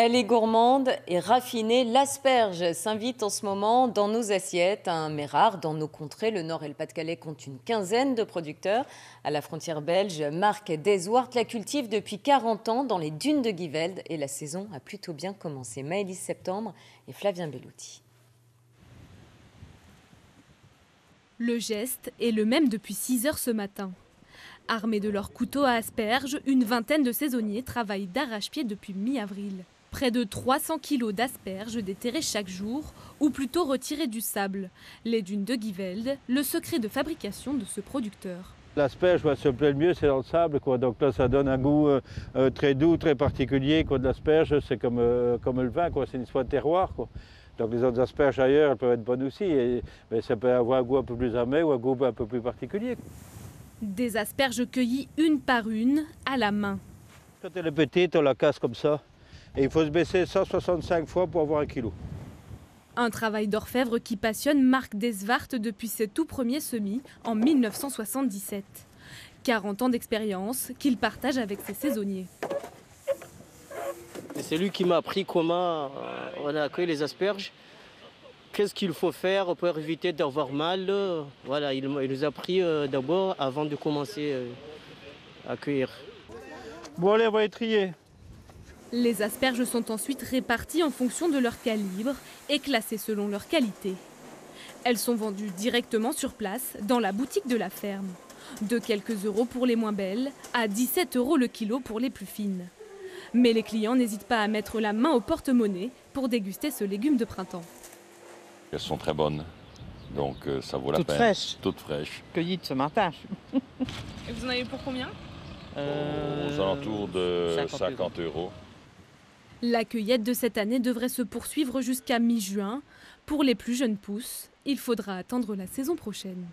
Elle est gourmande et raffinée. L'asperge s'invite en ce moment dans nos assiettes, mais rare dans nos contrées. Le Nord et le Pas-de-Calais comptent une quinzaine de producteurs. À la frontière belge, Marc Deswart la cultive depuis 40 ans dans les dunes de Givelde. Et la saison a plutôt bien commencé. Maëlys Septembre et Flavien Bellouti. Le geste est le même depuis 6 heures ce matin. Armés de leurs couteaux à asperges, une vingtaine de saisonniers travaillent d'arrache-pied depuis mi-avril. Près de 300 kilos d'asperges déterrées chaque jour, ou plutôt retirées du sable. Les dunes de Givelde, le secret de fabrication de ce producteur. L'asperge se plaît le mieux, c'est dans le sable, quoi. Donc là, ça donne un goût très doux, très particulier. De l'asperge, c'est comme le vin, quoi. C'est une histoire de terroir, quoi. Donc les autres asperges ailleurs, elles peuvent être bonnes aussi, mais ça peut avoir un goût un peu plus amer ou un goût un peu plus particulier. Des asperges cueillies une par une, à la main. Quand elle est petite, on la casse comme ça. Et il faut se baisser 165 fois pour avoir 1 kilo. Un travail d'orfèvre qui passionne Marc Deswart depuis ses tout premiers semis en 1977. 40 ans d'expérience qu'il partage avec ses saisonniers. C'est lui qui m'a appris comment on accueille les asperges. Qu'est-ce qu'il faut faire pour éviter d'avoir mal. Voilà, il nous a appris d'abord avant de commencer à cueillir. Bon allez, on va les trier. Les asperges sont ensuite réparties en fonction de leur calibre et classées selon leur qualité. Elles sont vendues directement sur place dans la boutique de la ferme. De quelques euros pour les moins belles à 17 € le kilo pour les plus fines. Mais les clients n'hésitent pas à mettre la main au porte-monnaie pour déguster ce légume de printemps. Elles sont très bonnes, donc ça vaut la peine. Toutes fraîches. Toutes fraîches. Cueillies ce matin. Et vous en avez pour combien ? Aux alentours de 50 €. La cueillette de cette année devrait se poursuivre jusqu'à mi-juin. Pour les plus jeunes pousses, il faudra attendre la saison prochaine.